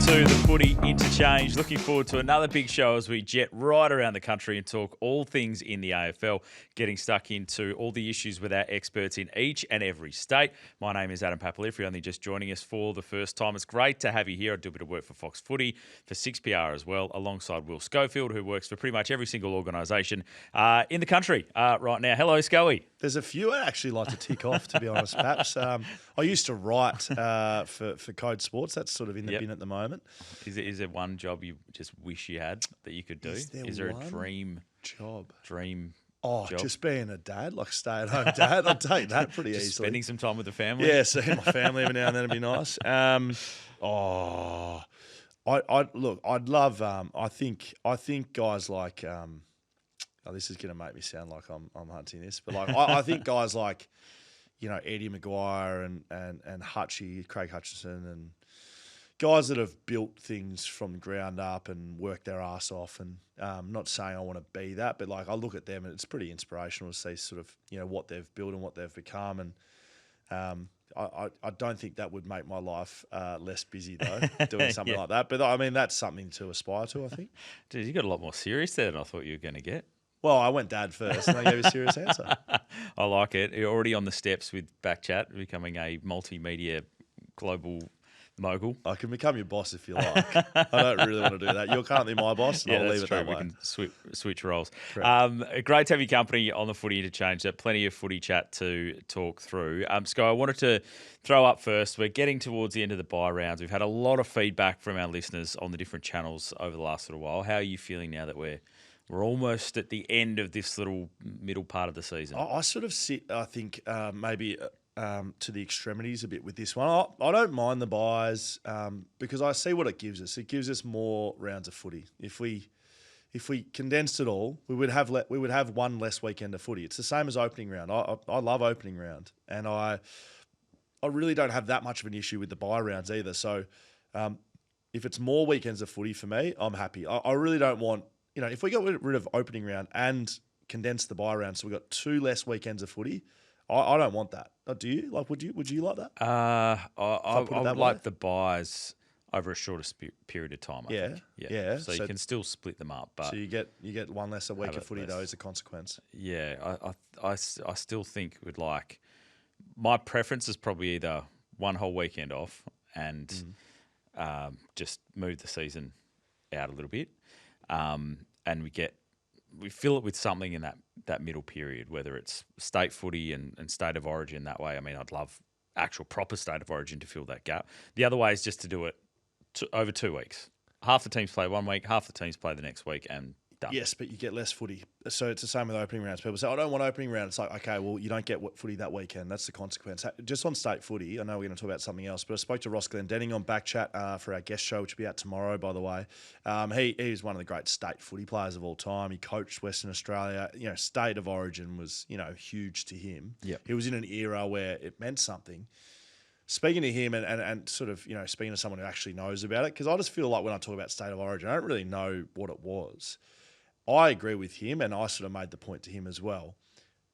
to the Footy Interchange. Looking forward to another big show as we jet right around the country and talk all things in the AFL, getting stuck into all the issues with our experts in each and every state. My name is Adam Papalia. If you're only just joining us for the first time, it's great to have you here. I do a bit of work for Fox Footy, for 6PR as well, alongside Will Schofield, who works for pretty much every single organisation in the country right now. Hello, Scully. There's a few I'd actually like to tick off, to be honest, Paps. I used to write for Code Sports. That's sort of in the bin at the moment. Is there one job you just wish you had that you could do? Is there a dream job? Job? Just being a dad, like stay-at-home dad. I'd take that pretty easily. Spending some time with the family? Yeah, seeing my family every now and then would be nice. I'd love. I think guys like. This is going to make me sound like I'm hunting this, but like I think guys like, Eddie Maguire and Hutchie, Craig Hutchinson, and guys that have built things from the ground up and worked their ass off. And not saying I want to be that, but like I look at them and it's pretty inspirational to see sort of what they've built and what they've become. And I don't think that would make my life less busy though, doing something like that. But I mean that's something to aspire to, I think. Dude, you got a lot more serious there than I thought you were going to get. Well, I went dad first and I gave a serious answer. I like it. You're already on the steps with BackChat, becoming a multimedia global mogul. I can become your boss if you like. I don't really want to do that. You're currently my boss, and I'll leave it that way. We can switch roles. Great to have your company on the Footy Interchange. Plenty of footy chat to talk through. Sky, I wanted to throw up first. We're getting towards the end of the bye rounds. We've had a lot of feedback from our listeners on the different channels over the last little while. How are you feeling now that we're almost at the end of this little middle part of the season? I sort of sit, I think, maybe to the extremities a bit with this one. I don't mind the buys because I see what it gives us. It gives us more rounds of footy. If we condensed it all, we would have one less weekend of footy. It's the same as opening round. I love opening round, and I really don't have that much of an issue with the bye rounds either. So if it's more weekends of footy for me, I'm happy. I really don't want. If we got rid of opening round and condensed the bye round, so we got 2 less weekends of footy, I don't want that. Do you? Like, would you like that? I would like the buys over a shorter period of time. I think. Yeah. So you can still split them up, but so you get one less a week of footy though as a consequence. Yeah, I still think would like. My preference is probably either one whole weekend off and just move the season out a little bit. And we fill it with something in that middle period, whether it's state footy and state of origin that way. I mean, I'd love actual proper state of origin to fill that gap. The other way is just to do it over 2 weeks. Half the teams play 1 week, half the teams play the next week, and done. Yes, but you get less footy. So it's the same with opening rounds. People say, I don't want opening round. It's like, okay, well, you don't get footy that weekend. That's the consequence. Just on state footy, I know we're going to talk about something else, but I spoke to Ross Glendenning on BackChat for our guest show, which will be out tomorrow, by the way. He's one of the great state footy players of all time. He coached Western Australia. State of origin was, huge to him. Yep. He was in an era where it meant something. Speaking to him and sort of, speaking to someone who actually knows about it, because I just feel like when I talk about state of origin, I don't really know what it was. I agree with him, and I sort of made the point to him as well.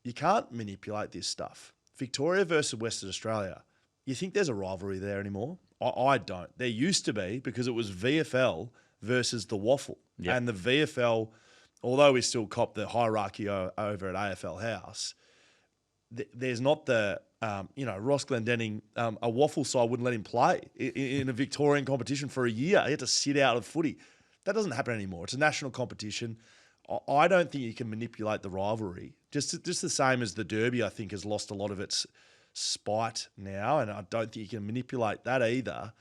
You can't manipulate this stuff. Victoria versus Western Australia, you think there's a rivalry there anymore? I don't. There used to be because it was VFL versus the Waffle. Yep. And the VFL, although we still cop the hierarchy over at AFL House, there's not the, Ross Glendenning, a Waffle side wouldn't let him play in a Victorian competition for a year. He had to sit out of footy. That doesn't happen anymore. It's a national competition. I don't think you can manipulate the rivalry. Just the same as the Derby, I think, has lost a lot of its spite now, and I don't think you can manipulate that either.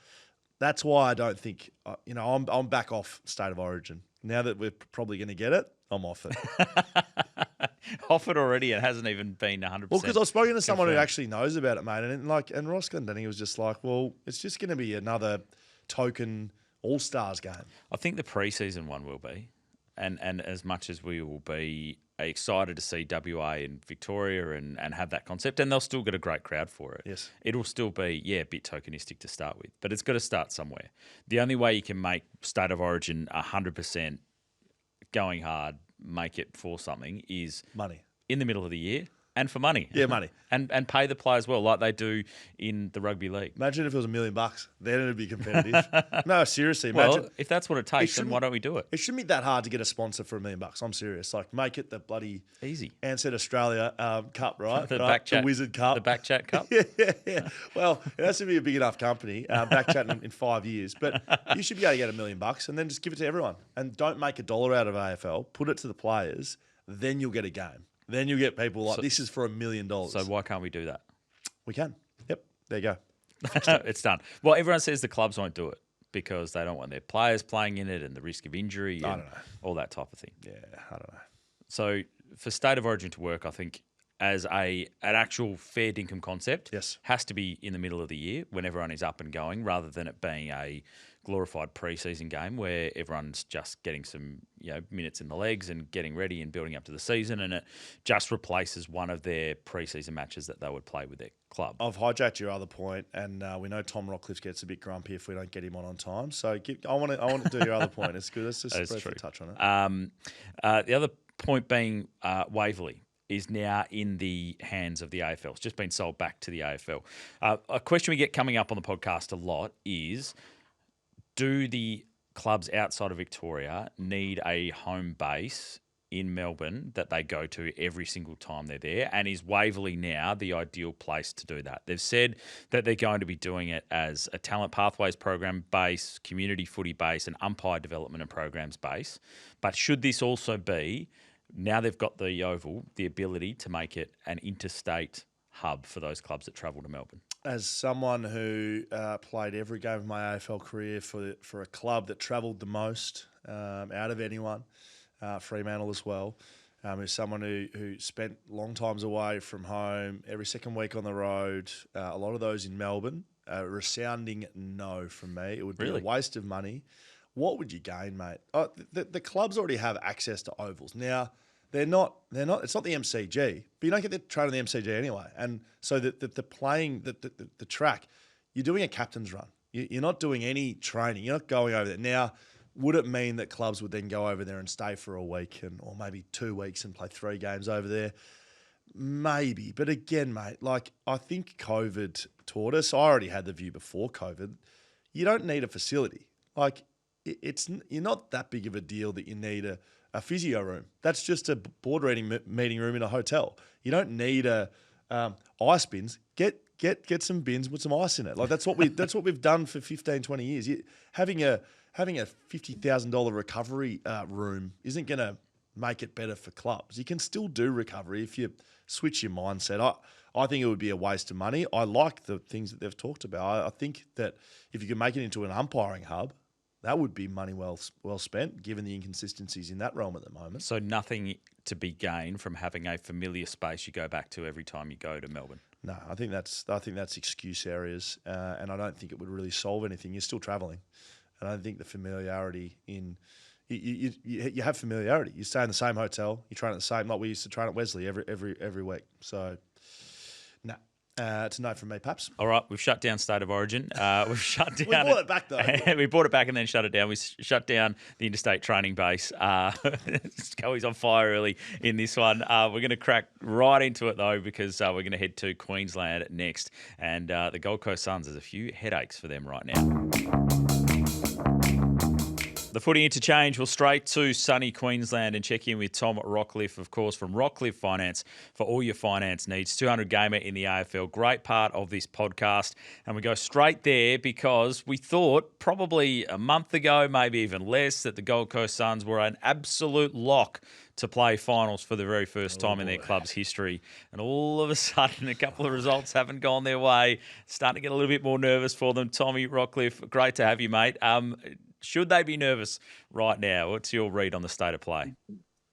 That's why I don't think, I'm back off state of origin. Now that we're probably going to get it, I'm off it. Off it already. It hasn't even been 100%. Well, because I've spoken to someone who actually knows about it, mate, and Ross Glendenning was just like, well, it's just going to be another token All-Stars game. I think the preseason one will be. And as much as we will be excited to see WA and Victoria and have that concept, and they'll still get a great crowd for it. Yes. It'll still be, a bit tokenistic to start with, but it's got to start somewhere. The only way you can make state of origin 100% going hard, make it for something is money. In the middle of the year, And for money. Yeah, money. And pay the players well, like they do in the rugby league. Imagine if it was $1 million. Then it'd be competitive. No, seriously. Imagine, Well, if that's what it takes, then why don't we do it? It shouldn't be that hard to get a sponsor for $1 million. I'm serious. Like, make it the bloody easy Ansett Australia Cup, right? the BackChat, the Wizard Cup, the BackChat Cup. yeah. Well, it has to be a big enough company. BackChat in 5 years, but you should be able to get $1 million and then just give it to everyone. And don't make $1 out of AFL. Put it to the players. Then you'll get a game. Then you'll get people like, this is for $1 million. So why can't we do that? We can. Yep. There you go. It's done. Well, everyone says the clubs won't do it because they don't want their players playing in it and the risk of injury and all that type of thing. Yeah, I don't know. So for State of Origin to work, I think as an actual fair dinkum concept, has to be in the middle of the year when everyone is up and going, rather than it being a glorified pre-season game where everyone's just getting some minutes in the legs and getting ready and building up to the season, and it just replaces one of their pre-season matches that they would play with their club. I've hijacked your other point, and we know Tom Rockliff gets a bit grumpy if we don't get him on time. So I want to do your other point. It's good. Let's just briefly touch on it. The other point being Waverley is now in the hands of the AFL. It's just been sold back to the AFL. A question we get coming up on the podcast a lot is, do the clubs outside of Victoria need a home base in Melbourne that they go to every single time they're there? And is Waverley now the ideal place to do that? They've said that they're going to be doing it as a talent pathways program base, community footy base, and umpire development and programs base. But should this also be, now they've got the Oval, the ability to make it an interstate hub for those clubs that travel to Melbourne? As someone who played every game of my AFL career for a club that travelled the most out of anyone, Fremantle as well, as someone who spent long times away from home, every second week on the road, a lot of those in Melbourne, a resounding no from me. It would be a waste of money. What would you gain, mate? The clubs already have access to ovals. Now, it's not the MCG, but you don't get to train on the MCG anyway. And so the playing, the track, you're doing a captain's run. You're not doing any training. You're not going over there. Now, would it mean that clubs would then go over there and stay for a week or maybe 2 weeks and play 3 games over there? Maybe. But again, mate, I think COVID taught us, I already had the view before COVID, you don't need a facility. You're not that big of a deal that you need a physio room. That's just a board meeting room in a hotel. You don't need ice bins. Get some bins with some ice in it. That's what we've done for 15, 20 years. Having a $50,000 recovery room isn't going to make it better for clubs. You can still do recovery if you switch your mindset. I think it would be a waste of money. I like the things that they've talked about. I think that if you can make it into an umpiring hub, that would be money well spent, given the inconsistencies in that realm at the moment. So nothing to be gained from having a familiar space you go back to every time you go to Melbourne? No, I think that's excuse areas, and I don't think it would really solve anything. You're still travelling, and I don't think the familiarity in you have familiarity. You stay in the same hotel, you train at the same. Like we used to train at Wesley every week. So, no. It's a note from me, Paps. All right, we've shut down State of Origin. We've shut down. We brought it back, though. We brought it back and then shut it down. We shut down the Interstate training base. Scully's on fire early in this one. We're going to crack right into it, though, because we're going to head to Queensland next. And the Gold Coast Suns, there's a few headaches for them right now. The Footy Interchange will straight to sunny Queensland and check in with Tom Rockliff, of course, from Rockliff Finance for all your finance needs. 200 gamer in the AFL, great part of this podcast. And we go straight there because we thought probably a month ago, maybe even less, that the Gold Coast Suns were an absolute lock to play finals for the very first time in their club's history. And all of a sudden, a couple of results haven't gone their way. Starting to get a little bit more nervous for them. Tommy Rockliff, great to have you, mate. Should they be nervous right now? What's your read on the state of play?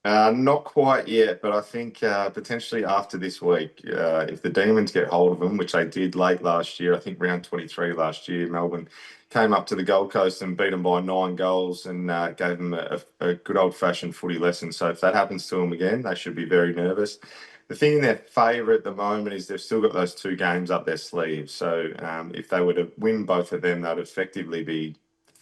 Not quite yet, but I think potentially after this week, if the Demons get hold of them, which they did late last year, I think round 23 last year, Melbourne came up to the Gold Coast and beat them by 9 goals and gave them a good old-fashioned footy lesson. So if that happens to them again, they should be very nervous. The thing in their favour at the moment is they've still got those 2 games up their sleeves. So if they were to win both of them, they'd effectively be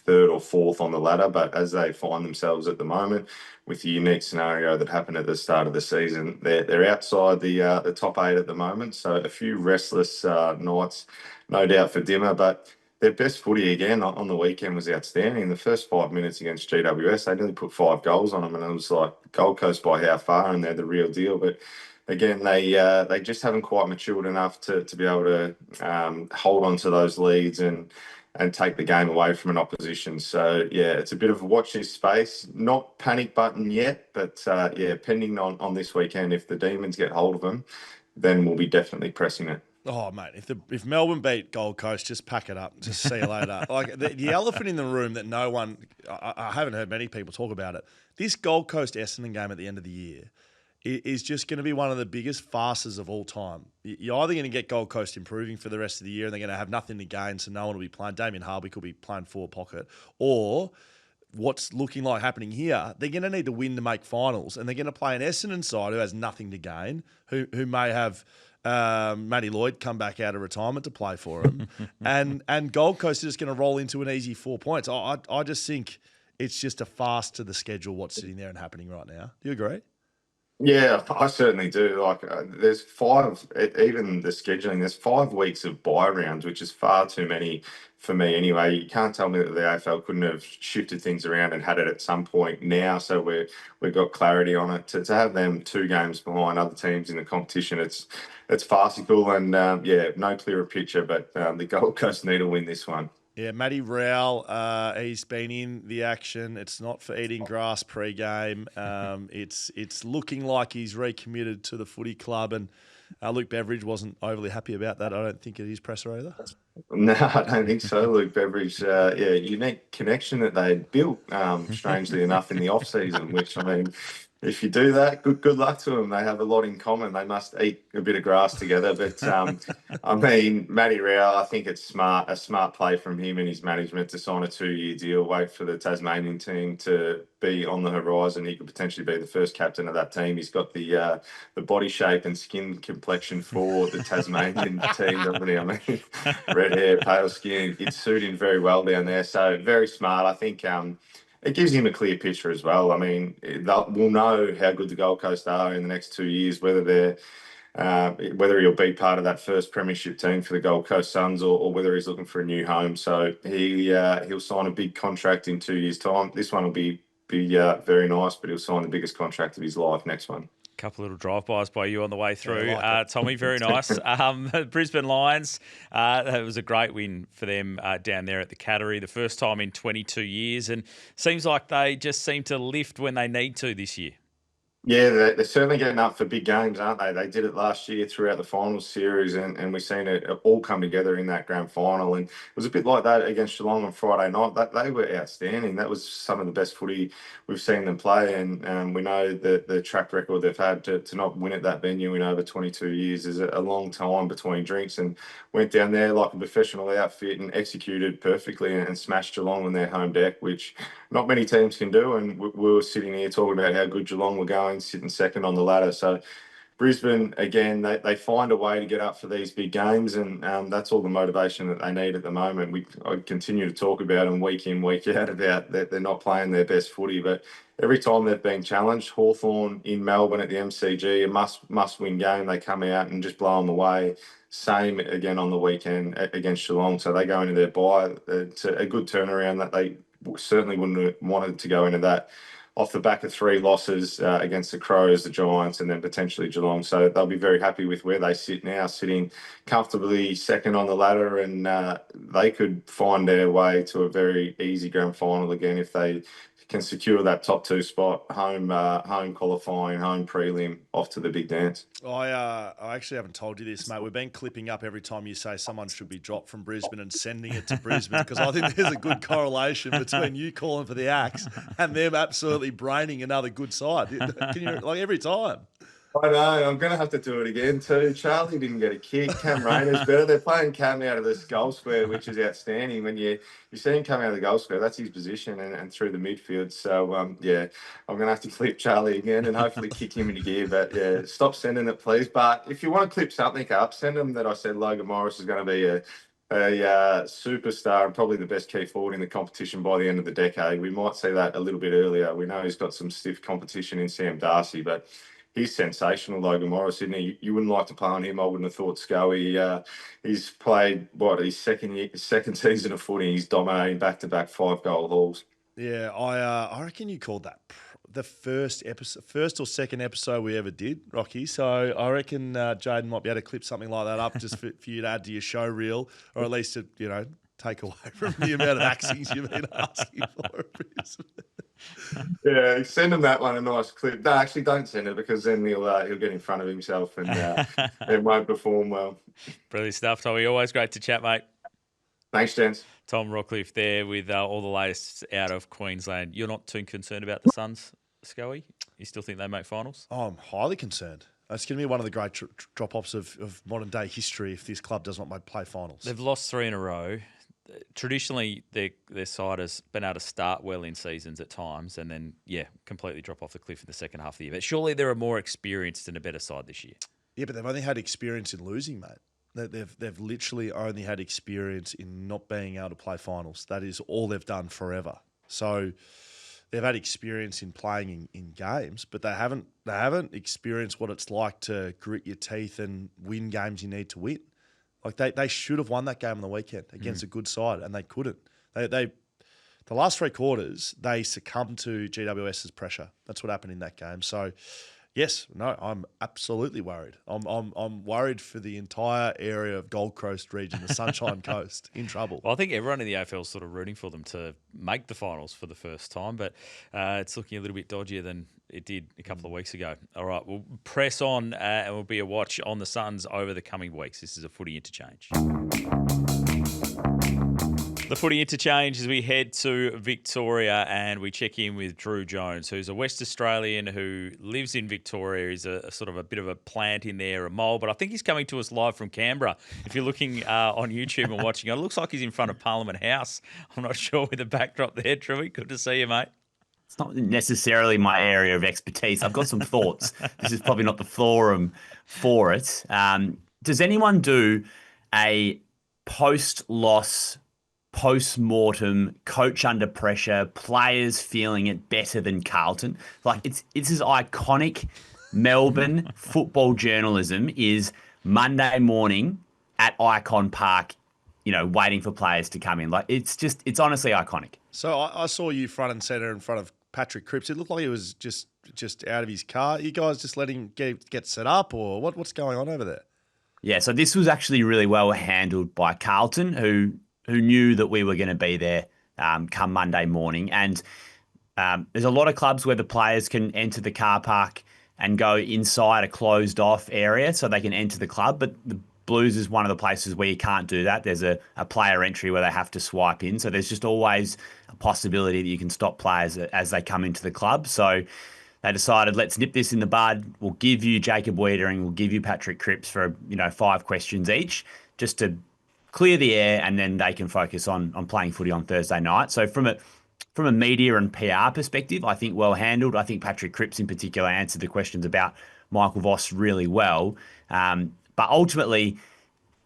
third or fourth on the ladder, but as they find themselves at the moment with the unique scenario that happened at the start of the season, they're outside the top 8 at the moment. So a few restless nights, no doubt, for Dimmer, but their best footy again on the weekend was outstanding. In the first 5 minutes against GWS, they nearly put 5 goals on them, and it was like Gold Coast by how far, and they're the real deal. But again, they just haven't quite matured enough to be able to hold on to those leads and take the game away from an opposition. So, yeah, it's a bit of a watch this space. Not panic button yet, but, yeah, pending on this weekend, if the Demons get hold of them, then we'll be definitely pressing it. Oh, mate, if Melbourne beat Gold Coast, just pack it up. Just see you later. Like the elephant in the room that no one, I haven't heard many people talk about it. This Gold Coast Essendon game at the end of the year is just going to be one of the biggest farces of all time. You're either going to get Gold Coast improving for the rest of the year and they're going to have nothing to gain, so no one will be playing. Damien Harvey could be playing forward pocket. Or what's looking like happening here, they're going to need to win to make finals, and they're going to play an Essendon side who has nothing to gain, who may have Matty Lloyd come back out of retirement to play for him. and Gold Coast is just going to roll into an easy 4 points. I just think it's just a fast to the schedule what's sitting there and happening right now. Do you agree? Yeah, I certainly do. Like, there's 5, even the scheduling, there's 5 weeks of bye rounds, which is far too many for me anyway. You can't tell me that the AFL couldn't have shifted things around and had it at some point now, so we've got clarity on it. To have them 2 games behind other teams in the competition, it's farcical, and yeah, no clearer picture, but the Gold Coast need to win this one. Yeah, Matty Reilly, he's been in the action. It's not for eating grass pre-game. It's looking like he's recommitted to the footy club, and Luke Beveridge wasn't overly happy about that, I don't think, at his presser either. No, I don't think so, Luke Beveridge. Yeah, unique connection that they built, strangely enough, in the off-season, which, I mean, if you do that, good luck to them. They have a lot in common. They must eat a bit of grass together. But, I mean, Matty Reilly, I think it's a smart play from him and his management to sign a 2-year deal, wait for the Tasmanian team to be on the horizon. He could potentially be the first captain of that team. He's got the body shape and skin complexion for the Tasmanian team, doesn't he? I mean, red hair, pale skin. It'd suit him very well down there. So very smart. I think it gives him a clear picture as well. I mean, we'll know how good the Gold Coast are in the next 2 years, whether he'll be part of that first premiership team for the Gold Coast Suns or whether he's looking for a new home. So he'll sign a big contract in 2 years' time. This one will be very nice, but he'll sign the biggest contract of his life next one. Couple little drive-bys by you on the way through. Yeah, Tommy, very nice. Brisbane Lions, that was a great win for them down there at the Cattery, the first time in 22 years, and seems like they just seem to lift when they need to this year. Yeah, they're certainly getting up for big games, aren't they? They did it last year throughout the finals series, and we've seen it all come together in that grand final. And it was a bit like that against Geelong on Friday night. They were outstanding. That was some of the best footy we've seen them play. And we know that the track record they've had to not win at that venue in over 22 years is a long time between drinks, and went down there like a professional outfit and executed perfectly and smashed Geelong on their home deck, which not many teams can do. And we were sitting here talking about how good Geelong were going, sitting second on the ladder. So Brisbane, again, they find a way to get up for these big games, and that's all the motivation that they need at the moment. I continue to talk about them week in, week out about that they're not playing their best footy, but every time they've been challenged, Hawthorn in Melbourne at the MCG, a must-win game, they come out and just blow them away. Same again on the weekend against Geelong. So they go into their bye. It's a good turnaround that they certainly wouldn't have wanted to go into that off the back of 3 losses against the Crows, the Giants, and then potentially Geelong. So they'll be very happy with where they sit now, sitting comfortably second on the ladder, and they could find their way to a very easy grand final again if they can secure that top 2 spot, home qualifying, home prelim, off to the big dance. I actually haven't told you this, mate. We've been clipping up every time you say someone should be dropped from Brisbane and sending it to Brisbane, because I think there's a good correlation between you calling for the Axe and them absolutely braining another good side. Can you, like, every time? I know. I'm going to have to do it again too. Charlie didn't get a kick. Cam Rayner's better. They're playing Cam out of this goal square, which is outstanding. When you see him come out of the goal square, that's his position, and through the midfield. So, yeah, I'm going to have to clip Charlie again and hopefully kick him into gear. But, yeah, stop sending it, please. But if you want to clip something up, send them that I said Logan Morris is going to be a a superstar and probably the best key forward in the competition by the end of the decade. We might see that a little bit earlier. We know he's got some stiff competition in Sam Darcy, but he's sensational, Logan Morris, isn't he? You wouldn't like to play on him. I wouldn't have thought Scully. He's played, his second season of footy. He's dominating back-to-back 5-goal hauls. Yeah, I reckon you called that the first or second episode we ever did, Rocky. So I reckon Jaden might be able to clip something like that up just for you to add to your show reel, or at least to, take away from the amount of axings you've been asking for. Yeah, send him that one, a nice clip. No, actually, don't send it, because then he'll get in front of himself and it won't perform well. Brilliant stuff, Tommy. Always great to chat, mate. Thanks, gents. Tom Rockliff there with all the latest out of Queensland. You're not too concerned about the Suns, Scully? You still think they make finals? Oh, I'm highly concerned. It's going to be one of the great drop-offs of modern-day history if this club does not play finals. They've lost 3 in a row. Traditionally, their side has been able to start well in seasons at times and then, completely drop off the cliff in the second half of the year. But surely they're a more experienced and a better side this year. Yeah, but they've only had experience in losing, mate. They've literally only had experience in not being able to play finals. That is all they've done forever. So they've had experience in playing in games, but they haven't experienced what it's like to grit your teeth and win games you need to win. Like they should have won that game on the weekend against a good side, and they couldn't. The last 3 quarters they succumbed to GWS's pressure. That's what happened in that game. So. Yes, no, I'm absolutely worried. I'm worried for the entire area of Gold Coast region, the Sunshine Coast, in trouble. Well, I think everyone in the AFL is sort of rooting for them to make the finals for the first time, but it's looking a little bit dodgier than it did a couple of weeks ago. All right, we'll press on and we'll be a watch on the Suns over the coming weeks. This is a Footy Interchange. The Footy Interchange as we head to Victoria and we check in with Drew Jones, who's a West Australian who lives in Victoria. He's a sort of a bit of a plant in there, a mole, but I think he's coming to us live from Canberra. If you're looking on YouTube and watching, it looks like he's in front of Parliament House. I'm not sure with the backdrop there, Drewy. Good to see you, mate. It's not necessarily my area of expertise. I've got some thoughts. This is probably not the forum for it. Does anyone do a post-loss post-mortem, coach under pressure, players feeling it better than Carlton? Like it's as iconic Melbourne football journalism is Monday morning at Icon Park, waiting for players to come in. Like it's honestly iconic. So I saw you front and centre in front of Patrick Cripps. It looked like he was just out of his car. You guys just letting him get set up, or what's going on over there? Yeah, so this was actually really well handled by Carlton, who knew that we were going to be there come Monday morning. And there's a lot of clubs where the players can enter the car park and go inside a closed off area so they can enter the club. But the Blues is one of the places where you can't do that. There's a player entry where they have to swipe in. So there's just always a possibility that you can stop players as they come into the club. So they decided, let's nip this in the bud. We'll give you Jacob Weitering. We'll give you Patrick Cripps for 5 questions each, just to clear the air, and then they can focus on playing footy on Thursday night. So from a media and PR perspective, I think well handled. I think Patrick Cripps in particular answered the questions about Michael Voss really well. But ultimately,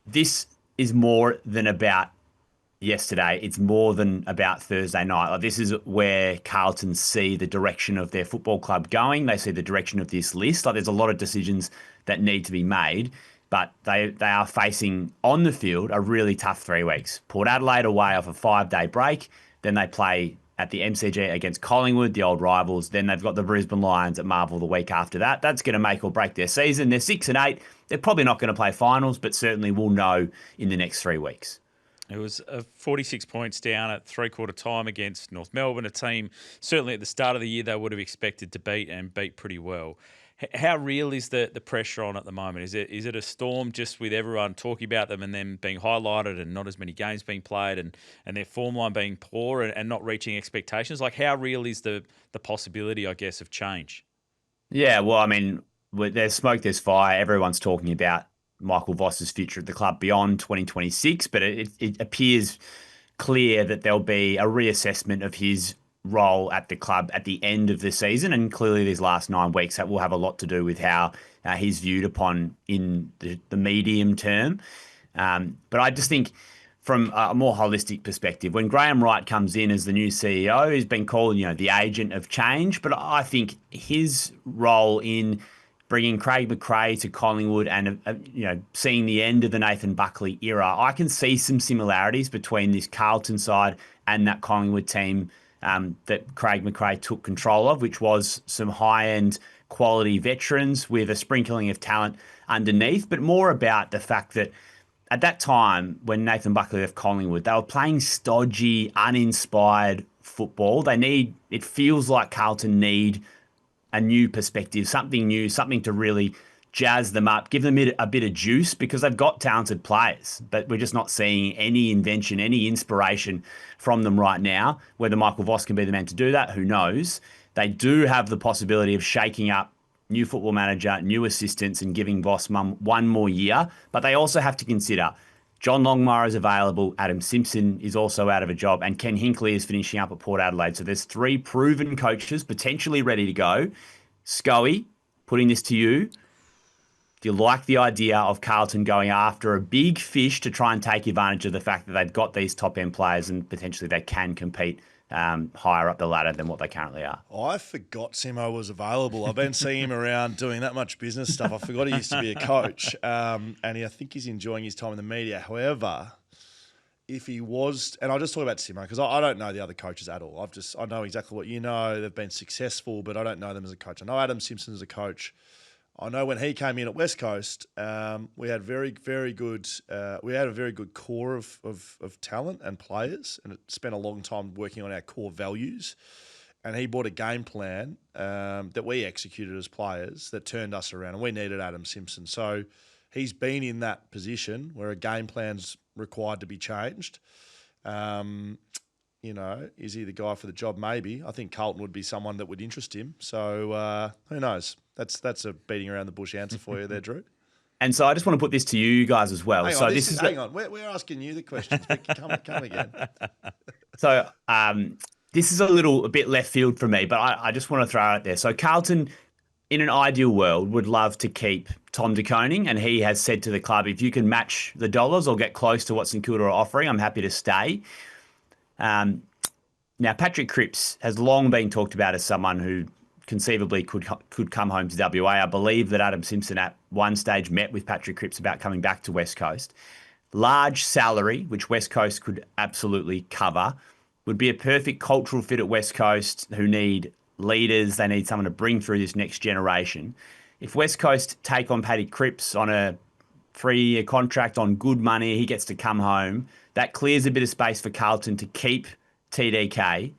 this is more than about yesterday. It's more than about Thursday night. Like, this is where Carlton see the direction of their football club going. They see the direction of this list. Like, there's a lot of decisions that need to be made, but they are facing on the field a really tough 3 weeks. Port Adelaide away off a 5-day break. Then they play at the MCG against Collingwood, the old rivals. Then they've got the Brisbane Lions at Marvel the week after that. That's going to make or break their season. They're 6 and 8. They're probably not going to play finals, but certainly we'll know in the next 3 weeks. It was 46 points down at three-quarter time against North Melbourne, a team certainly at the start of the year they would have expected to beat and beat pretty well. How real is the pressure on at the moment? Is it a storm just with everyone talking about them and them being highlighted and not as many games being played and their form line being poor and not reaching expectations? Like, how real is the possibility, I guess, of change? Yeah, well, I mean, there's smoke, there's fire. Everyone's talking about Michael Voss's future at the club beyond 2026, but it appears clear that there'll be a reassessment of his role at the club at the end of the season, and clearly these last 9 weeks that will have a lot to do with how he's viewed upon in the medium term. But I just think from a more holistic perspective. When Graham Wright comes in as the new CEO, he's been called, the agent of change. But I think his role in bringing Craig McRae to Collingwood and, seeing the end of the Nathan Buckley era, I can see some similarities between this Carlton side and that Collingwood team that Craig McRae took control of, which was some high-end quality veterans with a sprinkling of talent underneath, but more about the fact that at that time, when Nathan Buckley left Collingwood, they were playing stodgy, uninspired football. It feels like Carlton need a new perspective, something new, something to really jazz them up, give them a bit of juice, because they've got talented players, but we're just not seeing any invention, any inspiration from them right now. Whether Michael Voss can be the man to do that, who knows? They do have the possibility of shaking up new football manager, new assistants, and giving Voss one more year. But they also have to consider John Longmire is available, Adam Simpson is also out of a job, and Ken Hinkley is finishing up at Port Adelaide. So there's 3 proven coaches potentially ready to go. Scoey, putting this to you, do you like the idea of Carlton going after a big fish to try and take advantage of the fact that they've got these top-end players and potentially they can compete higher up the ladder than what they currently are? I forgot Simo was available. I've been seeing him around doing that much business stuff. I forgot he used to be a coach, and I think he's enjoying his time in the media. However, if he was, and I'll just talk about Simo because I don't know the other coaches at all. I know exactly what you know. They've been successful, but I don't know them as a coach. I know Adam Simpson as a coach. I know when he came in at West Coast, we had very good. We had a very good core of talent and players, and it spent a long time working on our core values. And he brought a game plan that we executed as players that turned us around, and we needed Adam Simpson. So he's been in that position where a game plan's required to be changed. Is he the guy for the job? Maybe. I think Carlton would be someone that would interest him. So who knows? That's a beating around the bush answer for you there, Drew. And so I just want to put this to you guys as well. Hang on. We're asking you the questions. Come again. So this is a bit left field for me, but I just want to throw it out there. So Carlton, in an ideal world, would love to keep Tom De Koning, and he has said to the club, if you can match the dollars or get close to what St Kilda are offering, I'm happy to stay. Now, Patrick Cripps has long been talked about as someone who conceivably could come home to WA. I believe that Adam Simpson at one stage met with Patrick Cripps about coming back to West Coast. Large salary, which West Coast could absolutely cover, would be a perfect cultural fit at West Coast, who need leaders. They need someone to bring through this next generation. If West Coast take on Paddy Cripps on a 3-year contract on good money, he gets to come home. That clears a bit of space for Carlton to keep TDK,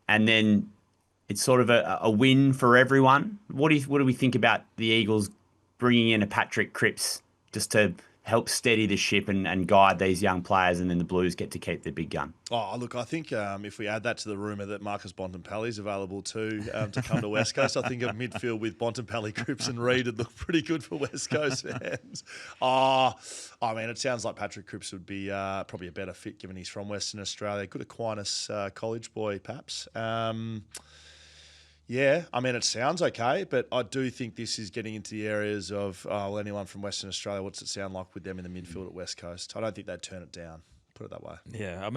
and then it's sort of a win for everyone. What do we think about the Eagles bringing in a Patrick Cripps just to help steady the ship and guide these young players, and then the Blues get to keep their big gun? Oh, look, I think if we add that to the rumour that Marcus Bontempelli is available too to come to West Coast, I think a midfield with Bontempelli, Cripps and Reid would look pretty good for West Coast fans. It sounds like Patrick Cripps would be probably a better fit given he's from Western Australia. Good Aquinas college boy, Paps. It sounds okay, but I do think this is getting into the areas of, anyone from Western Australia, what's it sound like with them in the midfield at West Coast? I don't think they'd turn it down, put it that way. Yeah,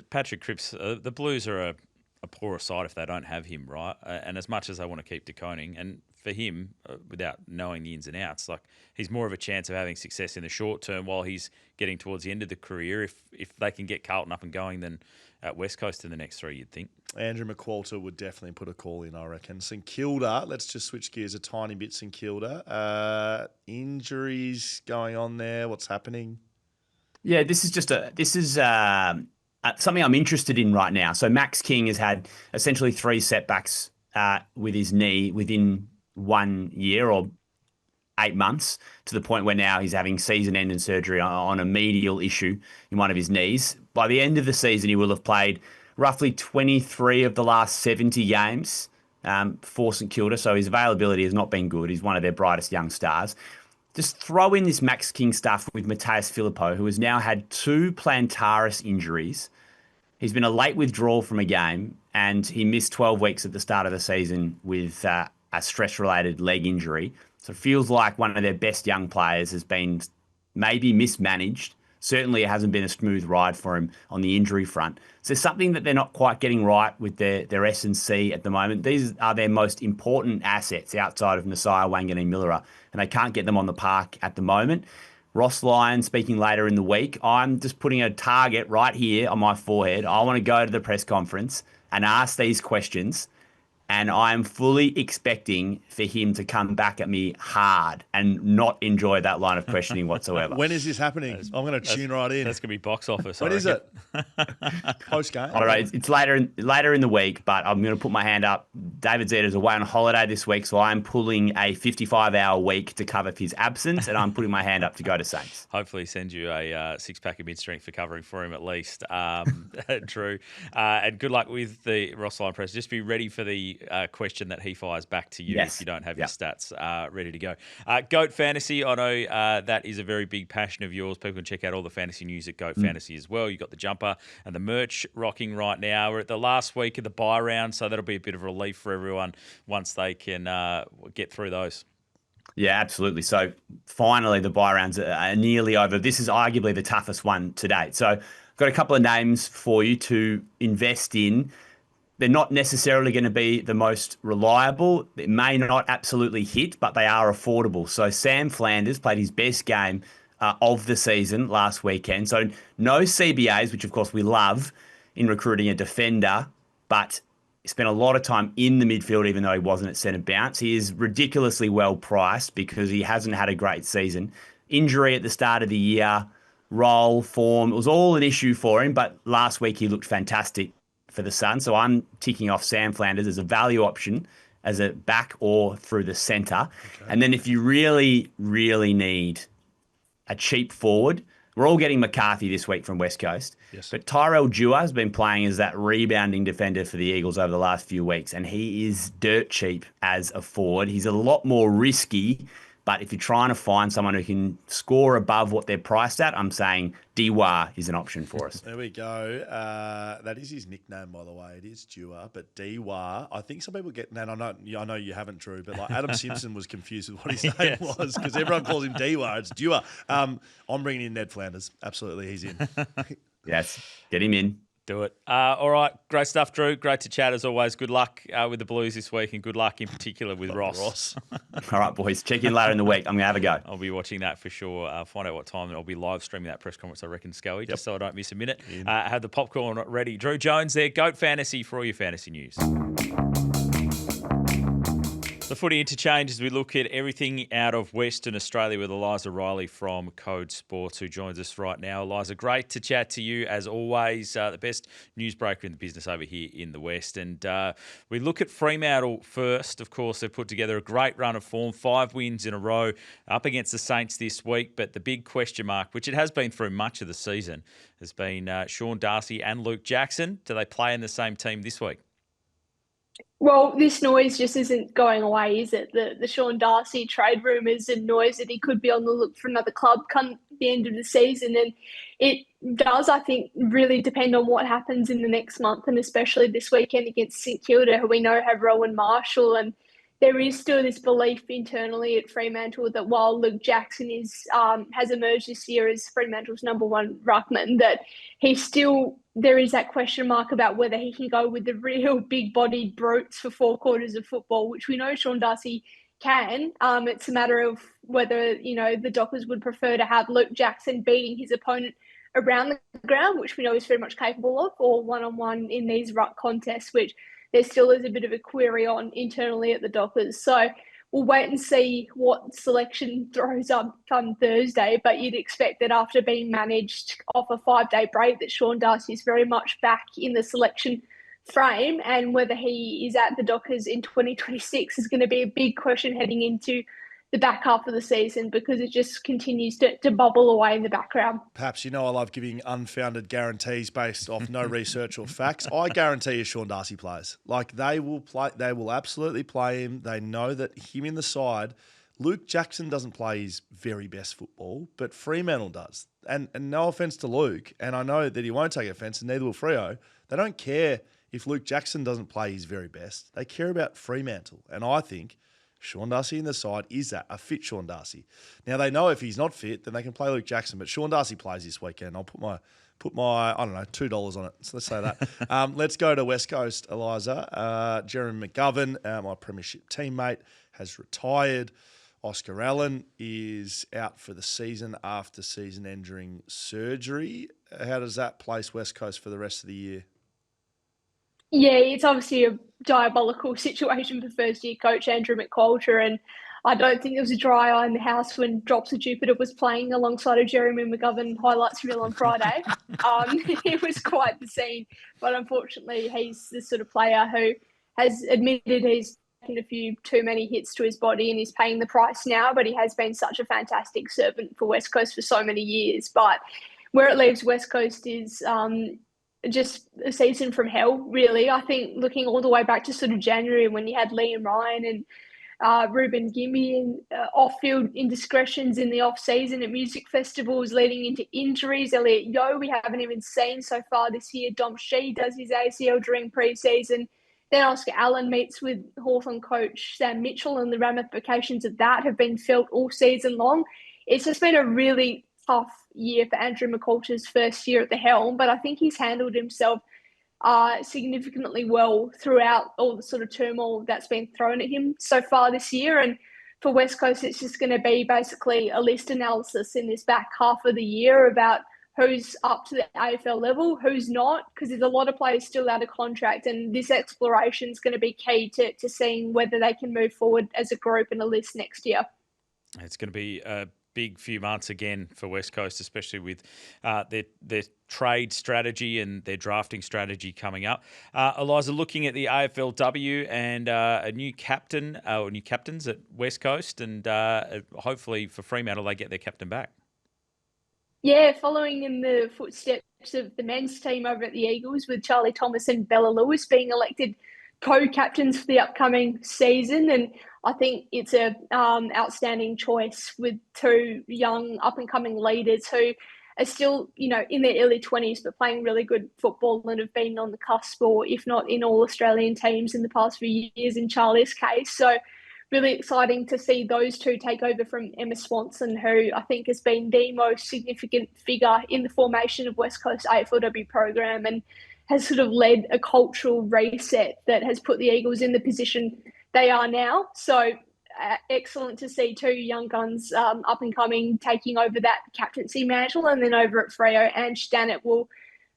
Patrick Cripps, the Blues are a poorer side if they don't have him, right? And as much as they want to keep De Koning, and for him, without knowing the ins and outs, like he's more of a chance of having success in the short term while he's getting towards the end of the career if they can get Carlton up and going than at West Coast in the next 3, you'd think. Andrew McQualter would definitely put a call in, I reckon. St Kilda, let's just switch gears a tiny bit. St Kilda, injuries going on there. What's happening? Yeah, this is something I'm interested in right now. So Max King has had essentially 3 setbacks with his knee within 1 year or 8 months, to the point where now he's having season-ending surgery on a medial issue in one of his knees. By the end of the season, he will have played roughly 23 of the last 70 games for St Kilda, so his availability has not been good. He's one of their brightest young stars. Just throw in this Max King stuff with Mateus Filippo, who has now had 2 plantaris injuries. He's been a late withdrawal from a game, and he missed 12 weeks at the start of the season with a stress-related leg injury. So it feels like one of their best young players has been maybe mismanaged Certainly it hasn't been a smooth ride for him on the injury front. So there's something that they're not quite getting right with their S&C at the moment. These are their most important assets outside of Nasiah, Wanganeen-Millera, and they can't get them on the park at the moment. Ross Lyon speaking later in the week. I'm just putting a target right here on my forehead. I want to go to the press conference and ask these questions, and I'm fully expecting for him to come back at me hard and not enjoy that line of questioning whatsoever. When is this happening? I'm going to tune right in. That's going to be box office. When is it? Post game. All right, it's later in the week, but I'm going to put my hand up. David Zeta's away on holiday this week, so I'm pulling a 55-hour week to cover his absence, and I'm putting my hand up to go to Saints. Hopefully he sends you a six-pack of mid-strength for covering for him at least, Drew. And good luck with the Ross Lyon press. Just be ready for the question that he fires back to you if you don't have your stats ready to go. Goat Fantasy, I know that is a very big passion of yours. People can check out all the fantasy news at Goat Fantasy as well. You've got the jumper and the merch rocking right now. We're at the last week of the buy round, so that'll be a bit of relief for everyone once they can get through those. Yeah, absolutely. So finally the buy rounds are nearly over. This is arguably the toughest one to date. So I've got a couple of names for you to invest in. They're not necessarily going to be the most reliable. It may not absolutely hit, but they are affordable. So Sam Flanders played his best game of the season last weekend. So no CBAs, which of course we love in recruiting a defender, but he spent a lot of time in the midfield, even though he wasn't at centre bounce. He is ridiculously well priced because he hasn't had a great season. Injury at the start of the year, role, form, it was all an issue for him, but last week he looked fantastic for the Sun. So I'm ticking off Sam Flanders as a value option as a back or through the centre. Okay. And then if you really, really need a cheap forward, we're all getting McCarthy this week from West Coast. Yes. But Tyrell Dewar has been playing as that rebounding defender for the Eagles over the last few weeks, and he is dirt cheap as a forward. He's a lot more risky, but if you're trying to find someone who can score above what they're priced at, I'm saying Dewar is an option for us. There we go. That is his nickname, by the way. It is Dewar, but Dewar. I think some people get, and I know you haven't, Drew, but like Adam Simpson was confused with what his name was because everyone calls him Dewar. It's Dewar. I'm bringing in Ned Flanders. Absolutely, he's in. Yes, get him in. Do it. All right. Great stuff, Drew. Great to chat as always. Good luck with the Blues this week and good luck in particular with Ross. All right, boys. Check in later in the week. I'm going to have a go. I'll be watching that for sure. Find out what time. I'll be live streaming that press conference, I reckon, Scully, just so I don't miss a minute. Have the popcorn ready. Drew Jones there. Goat Fantasy for all your fantasy news. The Footy Interchange as we look at everything out of Western Australia with Eliza Reilly from Code Sports who joins us right now. Eliza, great to chat to you as always. The best newsbreaker in the business over here in the West. And we look at Fremantle first. Of course, they've put together a great run of form, 5 wins in a row up against the Saints this week. But the big question mark, which it has been through much of the season, has been Sean Darcy and Luke Jackson. Do they play in the same team this week? Well, this noise just isn't going away, is it? The Sean Darcy trade rumours and noise that he could be on the look for another club come the end of the season. And it does, I think, really depend on what happens in the next month, and especially this weekend against St Kilda, who we know have Rowan Marshall. And there is still this belief internally at Fremantle that while Luke Jackson has emerged this year as Fremantle's number 1 ruckman, that there is that question mark about whether he can go with the real big-bodied brutes for 4 quarters of football, which we know Sean Darcy can. It's a matter of whether, the Dockers would prefer to have Luke Jackson beating his opponent around the ground, which we know he's very much capable of, or one-on-one in these ruck contests, which there still is a bit of a query on internally at the Dockers. So we'll wait and see what selection throws up come Thursday, but you'd expect that after being managed off a 5-day break that Sean Darcy is very much back in the selection frame, and whether he is at the Dockers in 2026 is going to be a big question heading into the back half of the season because it just continues to bubble away in the background. Perhaps I love giving unfounded guarantees based off no research or facts. I guarantee you Sean Darcy plays. Like they will absolutely play him. They know that him in the side. Luke Jackson doesn't play his very best football, but Fremantle does. And no offence to Luke, and I know that he won't take offence, and neither will Freo. They don't care if Luke Jackson doesn't play his very best. They care about Fremantle. And I think Sean Darcy in the side. Is that a fit Sean Darcy? Now, they know if he's not fit, then they can play Luke Jackson. But Sean Darcy plays this weekend. I'll put my I don't know, $2 on it. So let's say that. Let's go to West Coast, Eliza. Jeremy McGovern, my premiership teammate, has retired. Oscar Allen is out for the season after season-ending surgery. How does that place West Coast for the rest of the year? Yeah, it's obviously a diabolical situation for first-year coach Andrew McQualter, and I don't think there was a dry eye in the house when Drops of Jupiter was playing alongside of Jeremy McGovern highlights reel on Friday. It was quite the scene, but unfortunately he's the sort of player who has admitted he's taken a few too many hits to his body and he's paying the price now, but he has been such a fantastic servant for West Coast for so many years. But where it leaves West Coast is just a season from hell, really. I think looking all the way back to sort of January when you had Liam Ryan and Ruben Gimby and off-field indiscretions in the off-season at music festivals leading into injuries. Elliot Yeo, we haven't even seen so far this year. Dom Shee does his ACL during pre-season. Then Oscar Allen meets with Hawthorn coach Sam Mitchell, and the ramifications of that have been felt all season long. It's just been a really tough year for Andrew McQualter's first year at the helm, but I think he's handled himself significantly well throughout all the sort of turmoil that's been thrown at him so far this year. And for West Coast, it's just going to be basically a list analysis in this back half of the year about who's up to the AFL level, who's not, because there's a lot of players still out of contract, and this exploration is going to be key to seeing whether they can move forward as a group in a list next year. It's going to be a big few months again for West Coast, especially with their trade strategy and their drafting strategy coming up. Eliza, looking at the AFLW and a new captain or new captains at West Coast, and hopefully for Fremantle they get their captain back. Yeah, following in the footsteps of the men's team over at the Eagles, with Charlie Thomas and Bella Lewis being elected co-captains for the upcoming season. And I think it's a outstanding choice with two young up-and-coming leaders who are still, in their early 20s, but playing really good football and have been on the cusp, or if not in all Australian teams in the past few years in Charlie's case. So really exciting to see those two take over from Emma Swanson, who I think has been the most significant figure in the formation of West Coast AFLW program and has sort of led a cultural reset that has put the Eagles in the position they are now. So excellent to see two young guns up and coming taking over that captaincy mantle. And then over at Freo, Ange Stannett will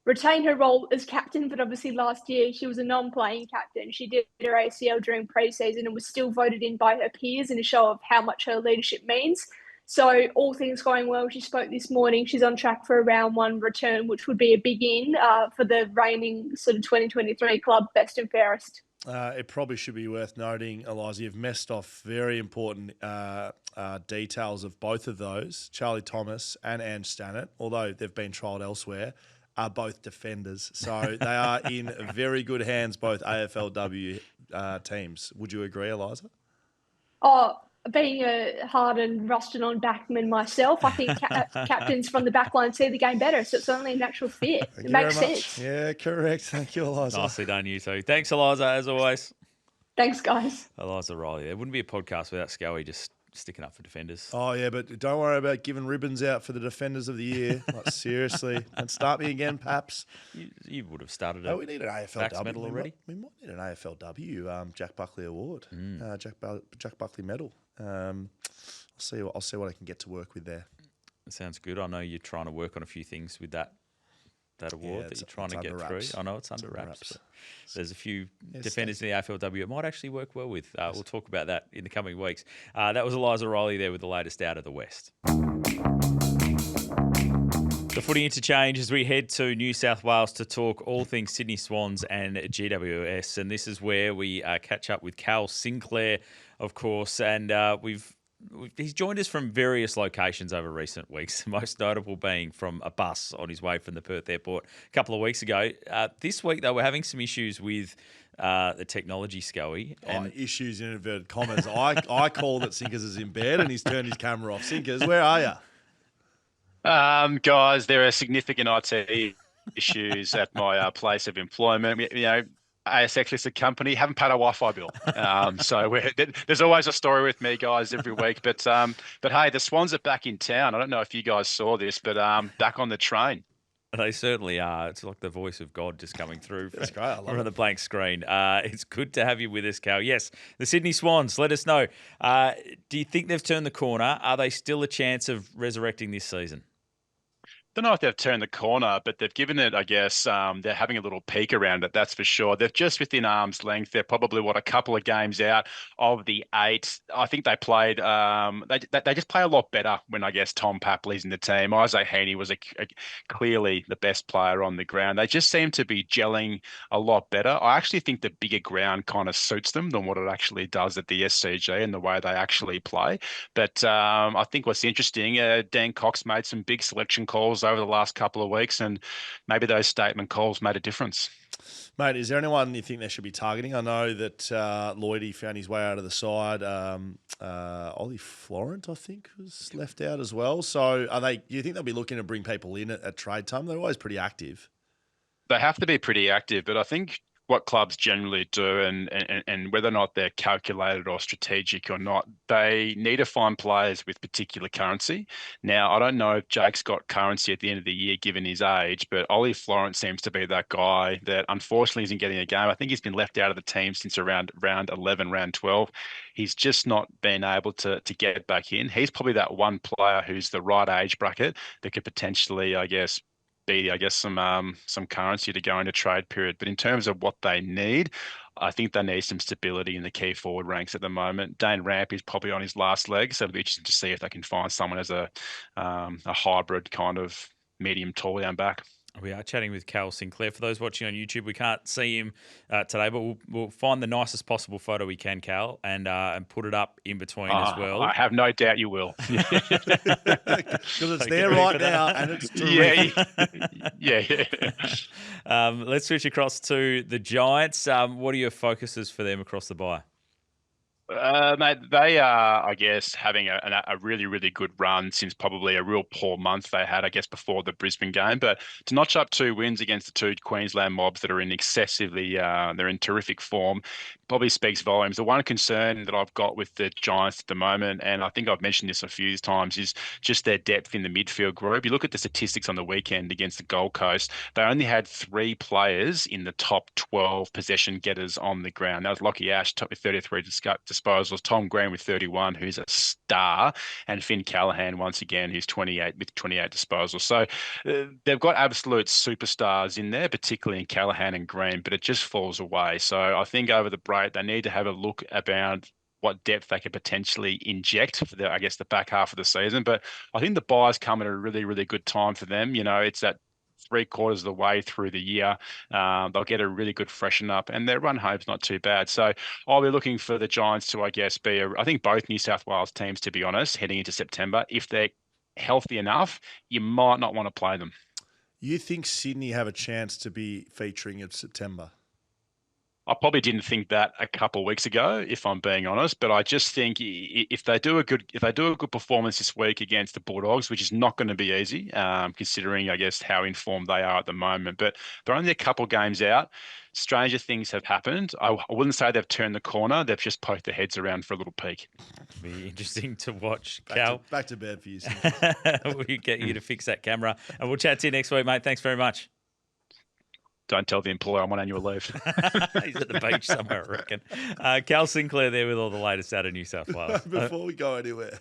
retain her role as captain, but obviously last year she was a non-playing captain. She did her ACL during pre-season and was still voted in by her peers in a show of how much her leadership means. So all things going well, she spoke this morning. She's on track for a round one return, which would be a big in for the reigning sort of 2023 club best and fairest. It probably should be worth noting, Eliza, you've messed off very important details of both of those. Charlie Thomas and Ange Stannett, although they've been trialled elsewhere, are both defenders. So they are in very good hands, both AFLW teams. Would you agree, Eliza? Oh, being a hardened, rusted-on backman myself, I think captains from the back line see the game better, so it's only a natural fit. It makes sense. Yeah, correct. Thank you, Eliza. Nicely done, you two. Thanks, Eliza, as always. Thanks, guys. Eliza Reilly. There wouldn't be a podcast without Scully just sticking up for defenders. Oh, yeah, but don't worry about giving ribbons out for the defenders of the year. Like, seriously. And start me again, Paps. You would have started we need an AFLW medal already. We might need an AFLW Jack Buckley Award, Jack Buckley medal. I'll see what I can get to work with there. That sounds good. I know you're trying to work on a few things with that award that you're trying to get through. I know it's under wraps. There's a few defenders in the AFLW it might actually work well with. We'll talk about that in the coming weeks. That was Eliza Reilly there with the latest out of the West. The Footy Interchange as we head to New South Wales to talk all things Sydney Swans and GWS. And this is where we catch up with Cal Sinclair, of course. And he's joined us from various locations over recent weeks, most notable being from a bus on his way from the Perth airport a couple of weeks ago. This week, though, we're having some issues with the technology, Scully. Issues in inverted commas. I call that Sinkers is in bed and he's turned his camera off. Sinkers, where are you? Guys, there are significant IT issues at my place of employment. ASX listed company, haven't paid a Wi-Fi bill. So there's always a story with me, guys, every week. But hey, the Swans are back in town. I don't know if you guys saw this, but back on the train. They certainly are. It's like the voice of God just coming through That's great. I love from it. the blank screen. It's good to have you with us, Cal. Yes, the Sydney Swans, let us know. Do you think they've turned the corner? Are they still a chance of resurrecting this season? Don't know if they've turned the corner, but they've given it, I guess, they're having a little peek around it, that's for sure. They're just within arm's length. They're probably, a couple of games out of the 8. I think they played, they just play a lot better when, I guess, Tom Papley's in the team. Isaac Heaney was clearly the best player on the ground. They just seem to be gelling a lot better. I actually think the bigger ground kind of suits them than what it actually does at the SCG and the way they actually play. But I think what's interesting, Dan Cox made some big selection calls over the last couple of weeks, and maybe those statement calls made a difference. Mate, is there anyone you think they should be targeting? I know that Lloydie found his way out of the side. Ollie Florent, I think, was left out as well. So do you think they'll be looking to bring people in at trade time? They're always pretty active. They have to be pretty active, but I think what clubs generally do, and whether or not they're calculated or strategic or not, they need to find players with particular currency. Now, I don't know if Jake's got currency at the end of the year given his age, but Ollie Florent seems to be that guy that unfortunately isn't getting a game. I think he's been left out of the team since around round 11, round 12. He's just not been able to get back in. He's probably that one player who's the right age bracket that could potentially, some currency to go into trade period. But in terms of what they need, I think they need some stability in the key forward ranks at the moment. Dane Ramp is probably on his last leg, so it'll be interesting to see if they can find someone as a hybrid kind of medium tall down back. We are chatting with Cal Sinclair. For those watching on YouTube, we can't see him today, but we'll find the nicest possible photo we can, Cal, and put it up in between as well. I have no doubt you will. Because it's there right now, and it's terrific. Yeah. Let's switch across to the Giants. What are your focuses for them across the bye? Mate, they are, I guess, having a really, really good run since probably a real poor month they had, I guess, before the Brisbane game. But to notch up 2 wins against the 2 Queensland mobs that are they're in terrific form, probably speaks volumes. The one concern that I've got with the Giants at the moment, and I think I've mentioned this a few times, is just their depth in the midfield group. You look at the statistics on the weekend against the Gold Coast, they only had 3 players in the top 12 possession getters on the ground. That was Lockie Ash, top with 33 disposals, Tom Green with 31, who's a star, and Finn Callahan, once again, who's 28 with 28 disposals. So they've got absolute superstars in there, particularly in Callahan and Green, but it just falls away. So I think over the break, they need to have a look about what depth they could potentially inject for the back half of the season. But I think the bye's come at a really, really good time for them. You know, it's that 3/4 of the way through the year. They'll get a really good freshen up, and their run home's not too bad. So I'll be looking for the Giants to, I guess, I think both New South Wales teams, to be honest, heading into September, if they're healthy enough, you might not want to play them. You think Sydney have a chance to be featuring in September? I probably didn't think that a couple of weeks ago, if I'm being honest. But I just think if they do a good performance this week against the Bulldogs, which is not going to be easy, considering I guess how informed they are at the moment. But they're only a couple of games out. Stranger things have happened. I wouldn't say they've turned the corner. They've just poked their heads around for a little peek. Be interesting to watch, Cal. Back to bed for you. We'll get you to fix that camera, and we'll chat to you next week, mate. Thanks very much. Don't tell the employer I'm on annual leave. He's at the beach somewhere, I reckon. Cal Sinclair there with all the latest out of New South Wales. Before we go anywhere,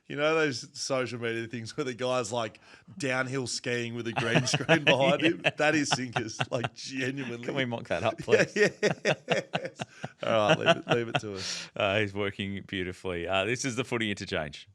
you know those social media things where the guy's like downhill skiing with a green screen behind him? That is Sinkers, like genuinely. Can we mock that up, please? Yes. All right, leave it to us. He's working beautifully. This is the Footy Interchange.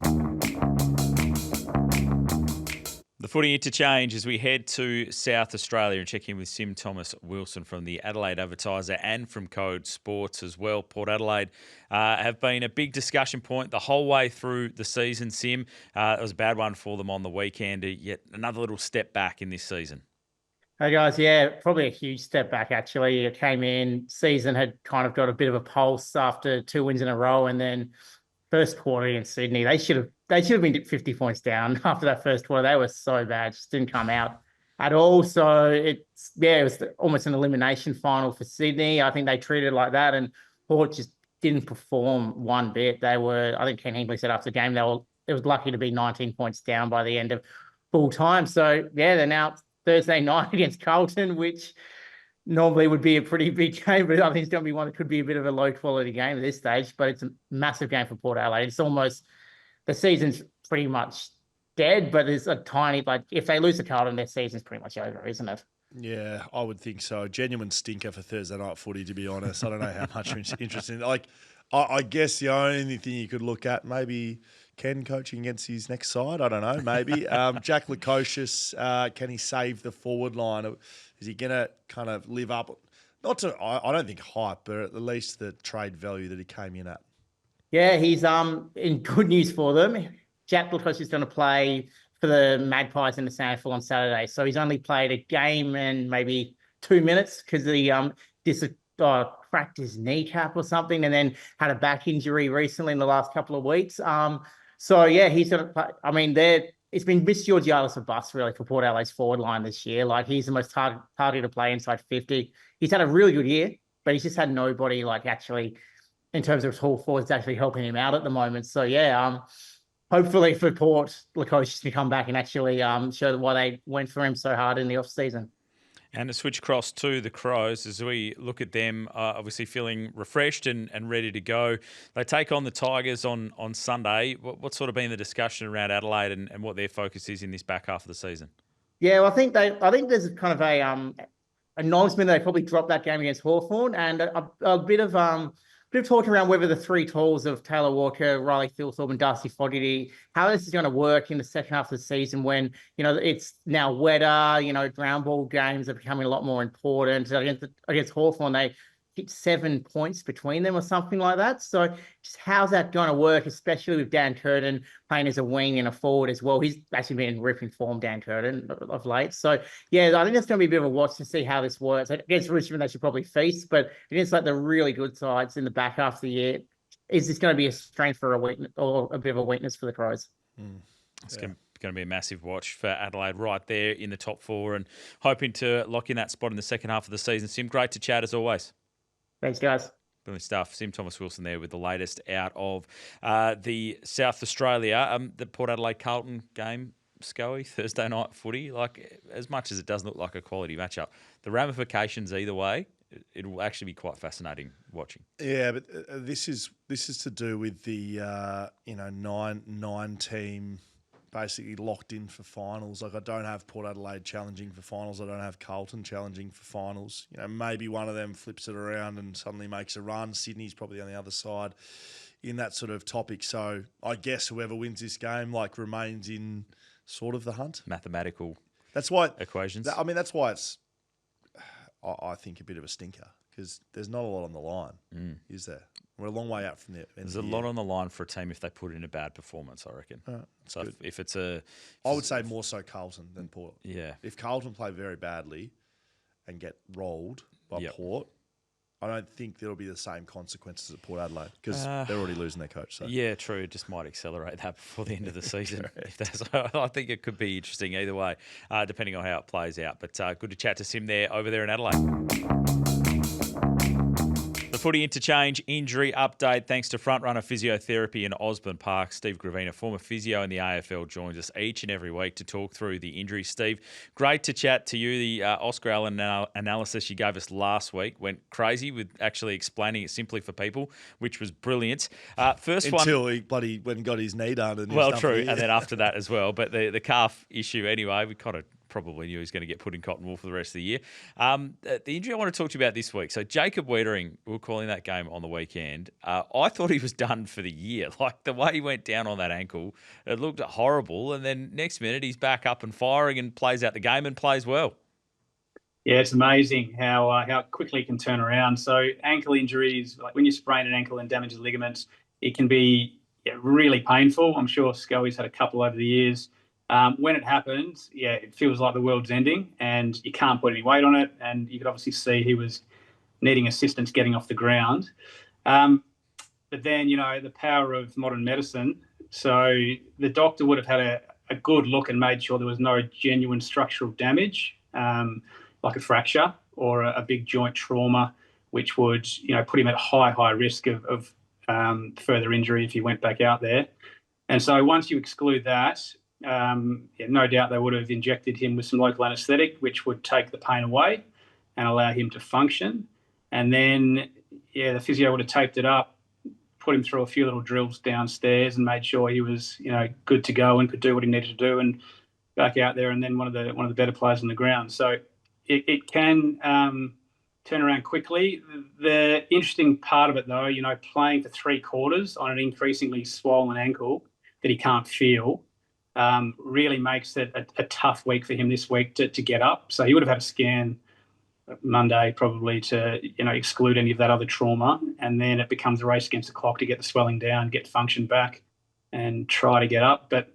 The Footy Interchange as we head to South Australia and check in with Sim Thomas Wilson from the Adelaide Advertiser and from Code Sports as well. Port Adelaide have been a big discussion point the whole way through the season, Sim. It was a bad one for them on the weekend, yet another little step back in this season. Hey guys, yeah, probably a huge step back actually. It came in, season had kind of got a bit of a pulse after 2 wins in a row, and then first quarter against Sydney, they should have been 50 points down after that first quarter. They were so bad, just didn't come out. at all. So it was almost an elimination final for Sydney. I think they treated it like that, and Port just didn't perform one bit. I think Ken Hinkley said after the game, it was lucky to be 19 points down by the end of full time. So yeah, they're now Thursday night against Carlton, which normally would be a pretty big game, but I think it's going to be one that could be a bit of a low quality game at this stage. But it's a massive game for Port Adelaide. It's almost, the season's pretty much dead, but there's a tiny, if they lose to Carlton, their season's pretty much over, isn't it? Yeah, I would think so. Genuine stinker for Thursday night footy, to be honest. I don't know how much interest in it. I guess the only thing you could look at, maybe Ken coaching against his next side. I don't know, maybe. Jack Lukosius, can he save the forward line? Is he going to kind of live up, not to, I don't think hype, but at least the trade value that he came in at? Yeah, he's in good news for them. Jack Lukosius is going to play for the Magpies in the SANFL on Saturday. So he's only played a game and maybe 2 minutes because he cracked his kneecap or something, and then had a back injury recently in the last couple of weeks. So yeah, he's going to play. I mean, it's been Miss Georgialis a bust really for Port Adelaide's forward line this year. He's the most targeted to play inside 50. He's had a really good year, but he's just had nobody actually in terms of tall forwards actually helping him out at the moment. So yeah, hopefully for Port, Lukosius can come back and actually show why they went for him so hard in the off season. And to switch across to the Crows, as we look at them, obviously feeling refreshed and ready to go. They take on the Tigers on Sunday. What's sort of been the discussion around Adelaide and what their focus is in this back half of the season? Yeah, well, I think there's kind of a acknowledgement that they probably dropped that game against Hawthorn, and a bit of talk around whether the three talls of Taylor Walker, Reilly Thilthorpe and Darcy Fogarty, how this is going to work in the second half of the season when, it's now wetter, ground ball games are becoming a lot more important. Against Hawthorn, they hit 7 points between them or something like that. So just how's that going to work, especially with Dan Curtin playing as a wing and a forward as well. He's actually been in ripping form, Dan Curtin, of late. So yeah, I think that's going to be a bit of a watch to see how this works. Against Richmond, they should probably feast, but against the really good sides in the back half of the year, is this going to be a strength or a weakness, or a bit of a weakness for the Crows? It's going to be a massive watch for Adelaide right there in the top four and hoping to lock in that spot in the second half of the season. Sim, great to chat as always. Thanks, guys. Brilliant stuff. Sim Thomas-Wilson there with the latest out of the South Australia. The Port Adelaide Carlton game, Scully, Thursday night footy. As much as it doesn't look like a quality matchup, the ramifications either way, it will actually be quite fascinating watching. Yeah, but this is to do with the nine team basically locked in for finals. I don't have Port Adelaide challenging for finals. I don't have Carlton challenging for finals. Maybe one of them flips it around and suddenly makes a run. Sydney's probably on the other side in that sort of topic. So I guess whoever wins this game remains in sort of the hunt. Mathematical equations. That's why it's, I think, a bit of a stinker because there's not a lot on the line, is there? We're a long way out from there. There's a lot on the line for a team if they put in a bad performance, I reckon. So if it's I would say more so Carlton than Port. Yeah. If Carlton play very badly and get rolled by Port, I don't think there'll be the same consequences at Port Adelaide because they're already losing their coach. So. Yeah, true. It just might accelerate that before the end of the season. I think it could be interesting either way, depending on how it plays out. But good to chat to Sim there over there in Adelaide. Footy Interchange injury update thanks to Frontrunner Physiotherapy in Osborne Park. Steve Gravina, former physio in the AFL, joins us each and every week to talk through the injury. Steve, great to chat to you. The Oscar Allen analysis you gave us last week went crazy with actually explaining it simply for people, which was brilliant. Until he bloody went and got his knee done. Well, true, and then after that as well. But the calf issue anyway, we kind of probably knew he was going to get put in cotton wool for the rest of the year. The injury I want to talk to you about this week. So Jacob Weitering, we were calling that game on the weekend. I thought he was done for the year. The way he went down on that ankle, it looked horrible. And then next minute he's back up and firing and plays out the game and plays well. Yeah, it's amazing how quickly it can turn around. So ankle injuries, when you sprain an ankle and damage the ligaments, it can be really painful. I'm sure Scully's had a couple over the years. When it happens, it feels like the world's ending and you can't put any weight on it. And you could obviously see he was needing assistance getting off the ground. But then, the power of modern medicine. So the doctor would have had a good look and made sure there was no genuine structural damage, like a fracture or a big joint trauma, which would, put him at high risk of further injury if he went back out there. And so once you exclude that, no doubt they would have injected him with some local anaesthetic, which would take the pain away and allow him to function. And then, the physio would have taped it up, put him through a few little drills downstairs and made sure he was, good to go and could do what he needed to do and back out there, and then one of the better players on the ground. So it can turn around quickly. The interesting part of it, though, playing for 3 quarters on an increasingly swollen ankle that he can't feel, really makes it a tough week for him this week to get up. So he would have had a scan Monday probably to exclude any of that other trauma, and then it becomes a race against the clock to get the swelling down, get function back, and try to get up. But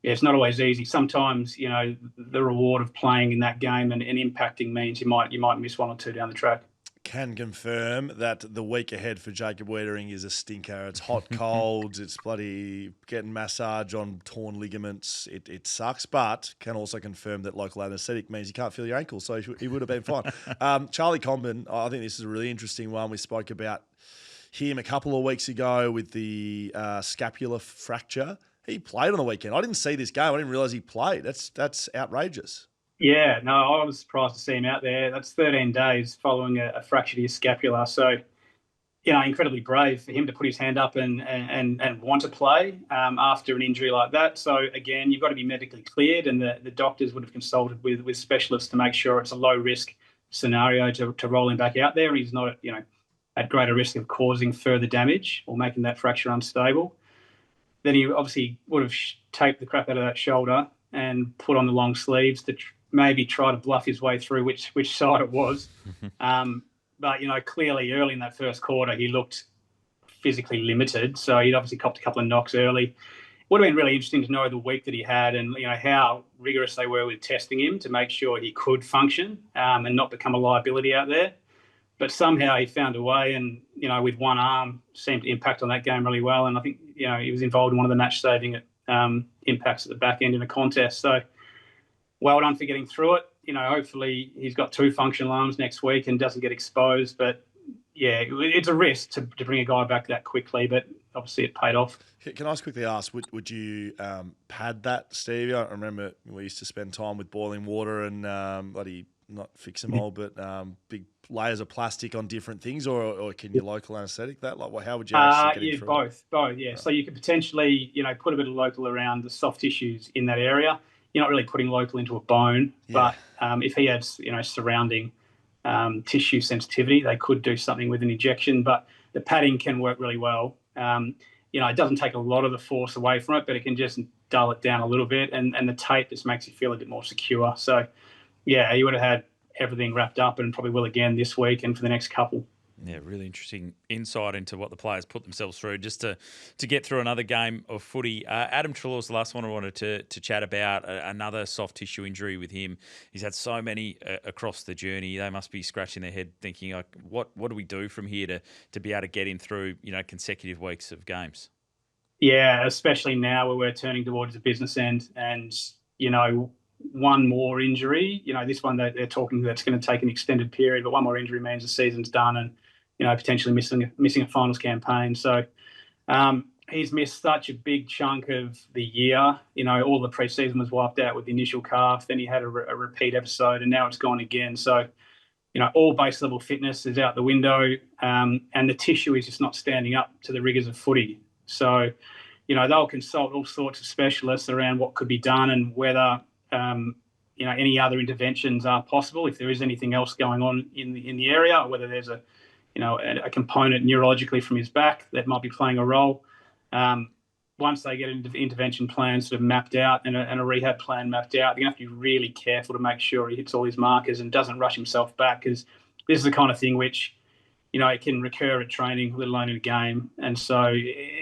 it's not always easy. Sometimes the reward of playing in that game and impacting means you might miss 1 or 2 down the track. Can confirm that the week ahead for Jacob Weitering is a stinker. It's hot, cold. It's bloody getting massage on torn ligaments. It sucks, but can also confirm that local anaesthetic means you can't feel your ankle, so he would have been fine. Charlie Comben, I think this is a really interesting one. We spoke about him a couple of weeks ago with the scapular fracture. He played on the weekend. I didn't see this game. I didn't realise he played. That's outrageous. Yeah, no, I was surprised to see him out there. That's 13 days following a fracture to his scapula. So, incredibly brave for him to put his hand up and want to play after an injury like that. So, again, you've got to be medically cleared, and the doctors would have consulted with specialists to make sure it's a low-risk scenario to roll him back out there, and he's not, at greater risk of causing further damage or making that fracture unstable. Then he obviously would have taped the crap out of that shoulder and put on the long sleeves to maybe try to bluff his way through which side it was. But, clearly early in that first quarter, he looked physically limited. So he'd obviously copped a couple of knocks early. Would have been really interesting to know the week that he had and, how rigorous they were with testing him to make sure he could function and not become a liability out there. But somehow he found a way and, with one arm seemed to impact on that game really well. And I think, he was involved in one of the match-saving impacts at the back end in a contest. So well done for getting through it. Hopefully he's got 2 functional arms next week and doesn't get exposed. But, yeah, it's a risk to bring a guy back that quickly, but obviously it paid off. Can I just quickly ask, would you pad that, Stevie? I remember we used to spend time with boiling water and bloody not fix them all, but big layers of plastic on different things, or can you local anaesthetic that? Like, how would you actually get it through? Both, yeah. Right. So you could potentially, put a bit of local around the soft tissues in that area. You're not really putting local into a bone, but if he had, surrounding tissue sensitivity, they could do something with an injection. But the padding can work really well. It doesn't take a lot of the force away from it, but it can just dull it down a little bit, and the tape just makes you feel a bit more secure. So, yeah, he would have had everything wrapped up and probably will again this week and for the next couple. Yeah, really interesting insight into what the players put themselves through just to get through another game of footy. Adam Treloar's the last one I wanted to chat about, another soft tissue injury with him. He's had so many across the journey. They must be scratching their head thinking, like, what do we do from here to be able to get him through, consecutive weeks of games? Yeah, especially now where we're turning towards the business end and, one more injury, this one they're talking that's going to take an extended period, but one more injury means the season's done and, potentially missing a finals campaign. So he's missed such a big chunk of the year. All the preseason was wiped out with the initial calf. Then he had a repeat episode and now it's gone again. So, all base level fitness is out the window and the tissue is just not standing up to the rigours of footy. So, they'll consult all sorts of specialists around what could be done and whether any other interventions are possible if there is anything else going on in the area, or whether there's a component neurologically from his back that might be playing a role. Once they get into intervention plans sort of mapped out and a rehab plan mapped out, they're going to have to be really careful to make sure he hits all his markers and doesn't rush himself back, because this is the kind of thing which, it can recur at training, let alone in a game. And so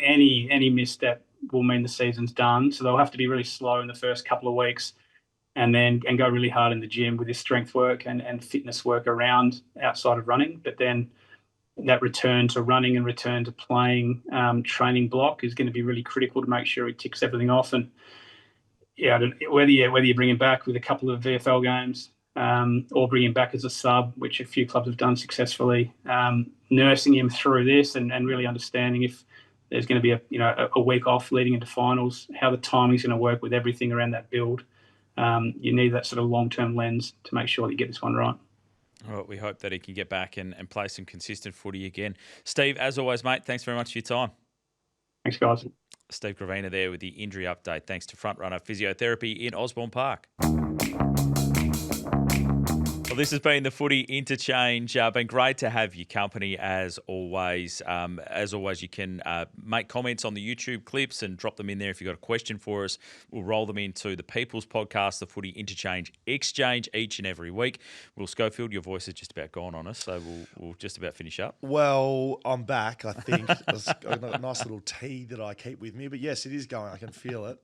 any misstep will mean the season's done. So they'll have to be really slow in the first couple of weeks and go really hard in the gym with his strength work and fitness work around outside of running. But then that return to running and return to playing training block is going to be really critical to make sure he ticks everything off. And yeah, whether you bring him back with a couple of VFL games or bring him back as a sub, which a few clubs have done successfully, nursing him through this and really understanding if there's going to be a week off leading into finals, how the timing's going to work with everything around that build. You need that sort of long-term lens to make sure that you get this one right. All right, we hope that he can get back and play some consistent footy again. Steve, as always, mate, thanks very much for your time. Thanks, guys. Steve Gravina there with the injury update. Thanks to Frontrunner Physiotherapy in Osborne Park. Well, this has been the Footy Interchange. Been great to have your company as always. As always, you can make comments on the YouTube clips and drop them in there if you've got a question for us. We'll roll them into the People's Podcast, the Footy Interchange Exchange, each and every week. Will Schofield, your voice is just about gone on us, so we'll just about finish up. Well, I'm back, I think. I've got a nice little tea that I keep with me. But yes, it is going. I can feel it.